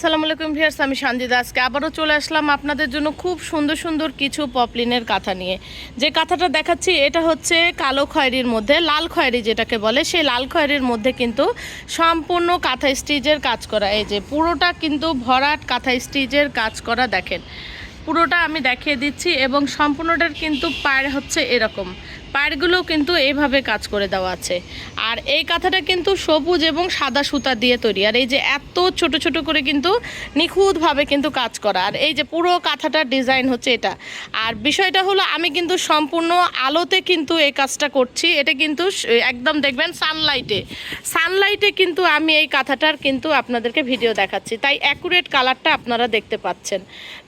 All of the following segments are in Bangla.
আসসালামু আলাইকুম ভিউয়ার্স, আমি সানজিদা। আজকে আবারও চলে আসলাম আপনাদের জন্য খুব সুন্দর সুন্দর কিছু পপলিনের কাঁথা নিয়ে। যে কাঁথাটা দেখাচ্ছি এটা হচ্ছে কালো খয়েরির মধ্যে, লাল খয়েরি যেটাকে বলে, সেই লাল খয়েরির মধ্যে কিন্তু সম্পূর্ণ কাঁথা স্টিচের কাজ করা। এই যে পুরোটা কিন্তু ভরাট কাঁথা স্টিচের কাজ করা, দেখেন পুরোটা আমি দেখিয়ে দিচ্ছি। এবং সম্পূর্ণটার কিন্তু পায়ের হচ্ছে এরকম, পায়েরগুলোও কিন্তু এইভাবে কাজ করে দেওয়া আছে। আর এই কাঁথাটা কিন্তু সবুজ এবং সাদা সুতা দিয়ে তৈরি। আর এই যে এত ছোট ছোট করে কিন্তু নিখুঁতভাবে কিন্তু কাজ করা। আর এই যে পুরো কাঁথাটার ডিজাইন হচ্ছে এটা। আর বিষয়টা হলো আমি কিন্তু সম্পূর্ণ আলোতে কিন্তু এই কাজটা করছি। এটা কিন্তু একদম দেখবেন সানলাইটে কিন্তু আমি এই কাঁথাটার কিন্তু আপনাদেরকে ভিডিও দেখাচ্ছি, তাই অ্যাকুরেট কালারটা আপনারা দেখতে পাচ্ছেন।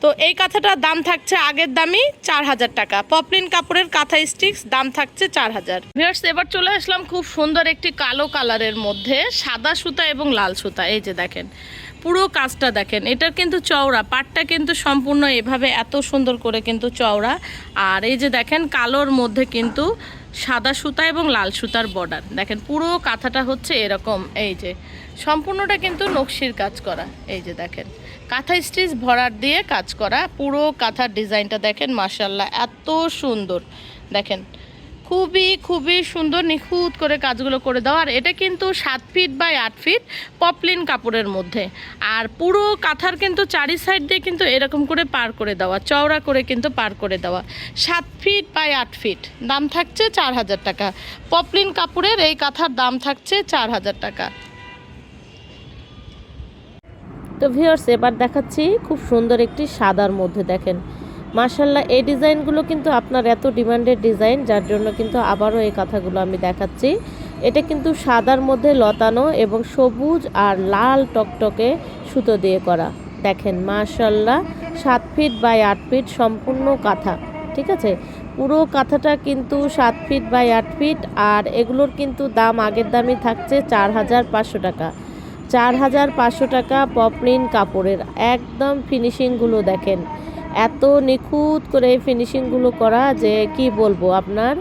তো এই কাঁথাটার দাম থাকছে আগের দামই 4000 টাকা। পপলিন কাপড়ের কাঁথা স্টিক্স দাম থাকছে 4000। ভিউয়ার্স, এবার চলে আসলাম খুব সুন্দর একটি কালো কালারের মধ্যে, সাদা সুতা এবং লাল সুতা। এই যে দেখেন পুরো কাজটা দেখেন, এটার কিন্তু চওড়া পাটটা কিন্তু সম্পূর্ণ এভাবে এত সুন্দর করে কিন্তু চওড়া। আর এই যে দেখেন কালোর মধ্যে কিন্তু সাদা সুতা এবং লাল সুতার বর্ডার। দেখেন পুরো কাঁথাটা হচ্ছে এরকম, এই যে সম্পূর্ণটা কিন্তু নকশির কাজ করা। এই যে দেখেন কাঁথা স্টিচ ভরাট দিয়ে কাজ করা, পুরো কাঁথার ডিজাইনটা দেখেন মাশাআল্লাহ এত সুন্দর। দেখেন খুবই খুবই সুন্দর নিখুঁত করে কাজগুলো করে দেওয়া। আর এটা কিন্তু 7 ফিট বাই 8 ফিট পপলিন কাপড়ের মধ্যে। আর পুরো কাঁথার কিন্তু চারি সাইড দিয়ে কিন্তু এরকম করে পার করে দেওয়া, চওড়া করে কিন্তু পার করে দেওয়া। 7 ফিট বাই 8 ফিট, দাম থাকছে 4000 টাকা। পপলিন কাপড়ের এই কাঁথার দাম থাকছে 4000 টাকা। তো ভিউয়ার্স, এবার দেখাচ্ছি খুব সুন্দর একটি সাদার মধ্যে। দেখেন মাশাআল্লাহ এই ডিজাইনগুলো কিন্তু আপনার এত ডিমান্ডেড ডিজাইন, যার জন্য কিন্তু আবারও এই কথাগুলো আমি দেখাচ্ছি। এটা কিন্তু সাদার মধ্যে লতানো এবং সবুজ আর লাল টকটকে সুতো দিয়ে করা। দেখেন মাশাআল্লাহ 7 ফিট বাই 8 ফিট সম্পূর্ণ কাঁথা, ঠিক আছে। পুরো কাঁথাটা কিন্তু 7 ফিট বাই 8 ফিট। আর এগুলোর কিন্তু দাম আগের দামই থাকছে 4500 টাকা। 4500 টাকা পপলিন কাপড়ের। একদম ফিনিশিংগুলো দেখেন এত নিখুঁত করে এই ফিনিশিংগুলো করা যে কি বলবো, আপনার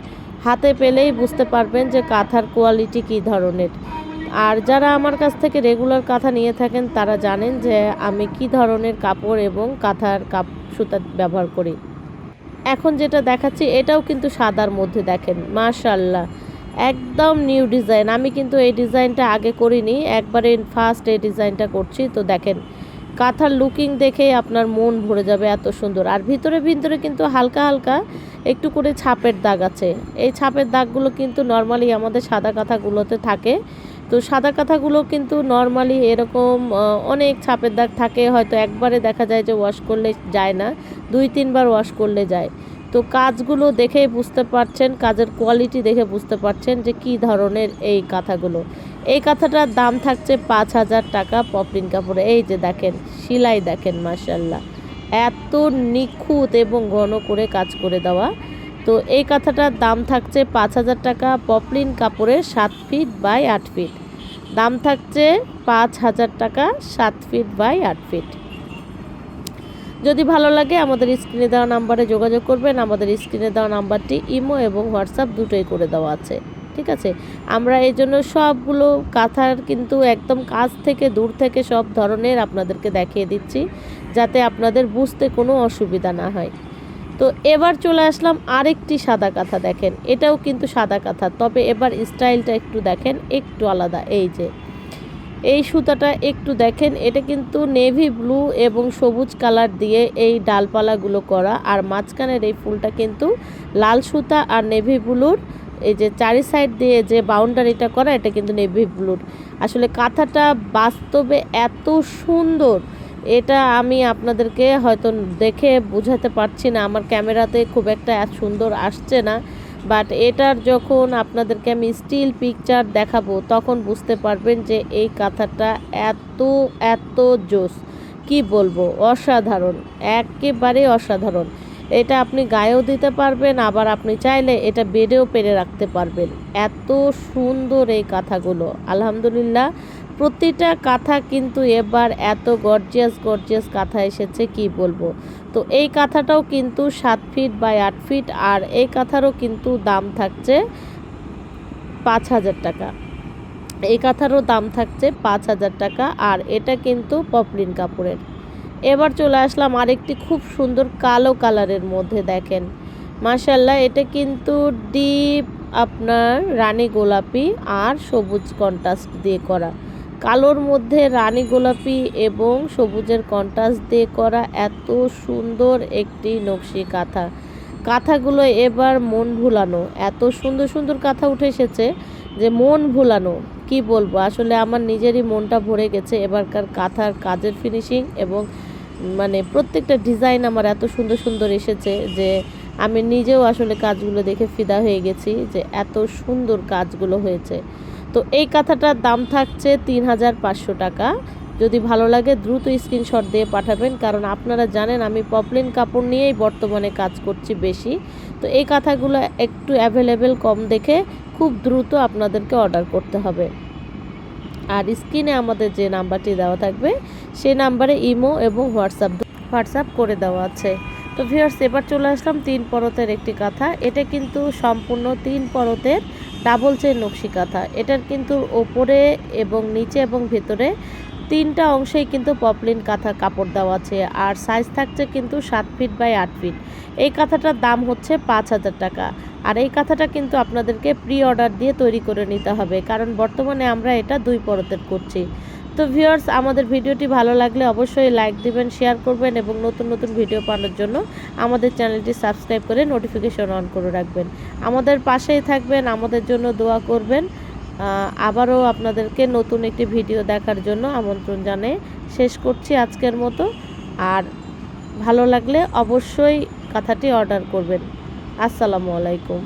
হাতে পেলেই বুঝতে পারবেন যে কাঁথার কোয়ালিটি কী ধরনের। আর যারা আমার কাছ থেকে রেগুলার কাঁথা নিয়ে থাকেন তারা জানেন যে আমি কি ধরনের কাপড় এবং কাঁথার সুতা ব্যবহার করি। এখন যেটা দেখাচ্ছি এটাও কিন্তু সাদার মধ্যে। দেখেন মাশাআল্লাহ একদম নিউ ডিজাইন। আমি কিন্তু এই ডিজাইনটা আগে করিনি, একবারে ফার্স্ট এই ডিজাইনটা করছি। তো দেখেন কাঁথার লুকিং দেখেই আপনার মন ভরে যাবে, এত সুন্দর। আর ভিতরে ভিতরে কিন্তু হালকা হালকা একটু করে ছাপের দাগ আছে। এই ছাপের দাগগুলো কিন্তু নর্মালি আমাদের সাদা কাঁথাগুলোতে থাকে। তো সাদা কাঁথাগুলো কিন্তু নর্মালি এরকম অনেক ছাপের দাগ থাকে, হয়তো একবারে দেখা যায় যে ওয়াশ করলে যায় না, 2-3 বার ওয়াশ করলে যায়। তো কাজগুলো দেখেই বুঝতে পারছেন, কাজের কোয়ালিটি দেখে বুঝতে পারছেন যে কি ধরনের এই কাঁথাগুলো। এই কাঁথাটার দাম থাকছে 5000 টাকা পপলিন কাপড়ে। এই যে দেখেন সেলাই দেখেন মাশাআল্লাহ এত নিখুঁত এবং ঘন করে কাজ করে দেওয়া। তো এই কাঁথাটার দাম থাকছে 5000 টাকা পপলিন কাপড়ের 7 ফিট বাই 8 ফিট। দাম থাকছে 5000 টাকা 7 ফিট বাই 8 ফিট। যদি ভালো লাগে আমাদের স্ক্রিনে দেওয়া নাম্বারে যোগাযোগ করবেন। আমাদের স্ক্রিনে দেওয়া নাম্বারটি ইমো এবং হোয়াটসঅ্যাপ দুটোই করে দেওয়া আছে, ঠিক আছে। আমরা এই জন্য সবগুলো কাঁথার কিন্তু একদম কাছ থেকে দূর থেকে সব ধরনের আপনাদেরকে দেখিয়ে দিচ্ছি, যাতে আপনাদের বুঝতে কোনো অসুবিধা না হয়। তো এবার চলে আসলাম আরেকটি সাদা কাঁথা। দেখেন এটাও কিন্তু সাদা কাঁথা, তবে এবার স্টাইলটা একটু দেখেন একটু আলাদা। এই যে এই সুতাটা একটু দেখেন, এটা কিন্তু নেভি ব্লু এবং সবুজ কালার দিয়ে এই ডালপালাগুলো করা। আর মাঝখানের এই ফুলটা কিন্তু লাল সুতা আর নেভি ব্লুর এই যে চারি সাইড দিয়ে যে বাউন্ডারিটা করা, এটা কিন্তু নেভি ব্লুর। আসলে কাঁথাটা বাস্তবে এত সুন্দর, এটা আমি আপনাদেরকে হয়তো দেখে বোঝাতে পারছি না, আমার ক্যামেরাতে খুব একটা এত সুন্দর আসছে না। বাট এটার যখন আপনাদেরকে আমি স্টিল পিকচার দেখাবো তখন বুঝতে পারবেন যে এই কাঁথাটা এত এত জোস, কি বলবো, অসাধারণ, একেবারে অসাধারণ। এটা আপনি গায়েও দিতে পারবেন, আবার আপনি চাইলে এটা বেডেও পেরে রাখতে পারবেন। এত সুন্দর এই কাঁথাগুলো, আলহামদুলিল্লাহ প্রতিটা কাঁথা কিন্তু এবার এত গর্জিয়াস গর্জিয়াস কাঁথা এসেছে কি বলবো। তো এই কাঁথাটাও কিন্তু 7 ফিট বাই 8 ফিট। আর এই কাঁথারও কিন্তু দাম থাকছে 5000 টাকা। এই কাঁথারও দাম থাকছে 5,000 টাকা, আর এটা কিন্তু পপলিন কাপড়ের। এবার চলে আসলাম আরেকটি খুব সুন্দর কালো কালারের মধ্যে, দেখেন মাশাল্লাহ, এটা কিন্তু ডিপ আপনার রানী গোলাপি আর সবুজ কন্ট্রাস্ট দিয়ে করা। কালোর মধ্যে রানী গোলাপি এবং সবুজের কন্ট্রাস্ট দিয়ে করা এত সুন্দর একটি নকশি কাঁথা। কাঁথাগুলো এবার মন ভুলানো, এত সুন্দর সুন্দর কাঁথা উঠে এসেছে যে মন ভুলানো, কি বলবো, আসলে আমার নিজেরই মনটা ভরে গেছে। এবারকার কাঁথার কাজের ফিনিশিং এবং মানে প্রত্যেকটা ডিজাইন আমার এত সুন্দর সুন্দর এসেছে যে আমি নিজেও আসলে কাজগুলো দেখে ফিদা হয়ে গেছি যে এত সুন্দর কাজগুলো হয়েছে। তো এই কাঁথাটার দাম থাকছে 3,500 টাকা। যদি ভালো লাগে দ্রুত স্ক্রিনশট দিয়ে পাঠাবেন, কারণ আপনারা জানেন আমি পপলিন কাপড় নিয়েই বর্তমানে কাজ করছি বেশি। তো এই কাঁথাগুলো একটু অ্যাভেলেবেল কম দেখে খুব দ্রুত আপনাদেরকে অর্ডার করতে হবে। আর স্ক্রিনে আমাদের যে নাম্বারটি দেওয়া থাকবে সেই নাম্বারে ইমো এবং হোয়াটসঅ্যাপ করে দেওয়া আছে। তো ভিউয়ার্স, এবার চলে আসলাম 3 পরতের একটি কাঁথা। এটা কিন্তু সম্পূর্ণ 3 পরতের ডাবল চেন নকশি কাঁথা। এটার কিন্তু ওপরে এবং নিচে এবং ভেতরে 3টা অংশেই কিন্তু পপলিন কাঁথা কাপড় দেওয়া আছে, আর সাইজ থাকছে কিন্তু 7 ফিট বাই 8 ফিট। এই কাঁথাটার দাম হচ্ছে 5,000 টাকা। আর এই কাঁথাটা কিন্তু আপনাদেরকে প্রি অর্ডার দিয়ে তৈরি করে নিতে হবে, কারণ বর্তমানে আমরা এটা 2 পরতের করছি। তো ভিউয়ার্স, আমাদের ভিডিওটি ভালো লাগলে অবশ্যই লাইক দিবেন, শেয়ার করবেন এবং নতুন নতুন ভিডিও পাওয়ার জন্য আমাদের চ্যানেলটি সাবস্ক্রাইব করে নোটিফিকেশন অন করে রাখবেন। আমাদের পাশেই থাকবেন, আমাদের জন্য দোয়া করবেন। আবারও আপনাদেরকে নতুন একটি ভিডিও দেখার জন্য আমন্ত্রণ জানিয়ে শেষ করছি আজকের মতো। আর ভালো লাগলে অবশ্যই কাঁথাটি অর্ডার করবেন। আসসালামু আলাইকুম।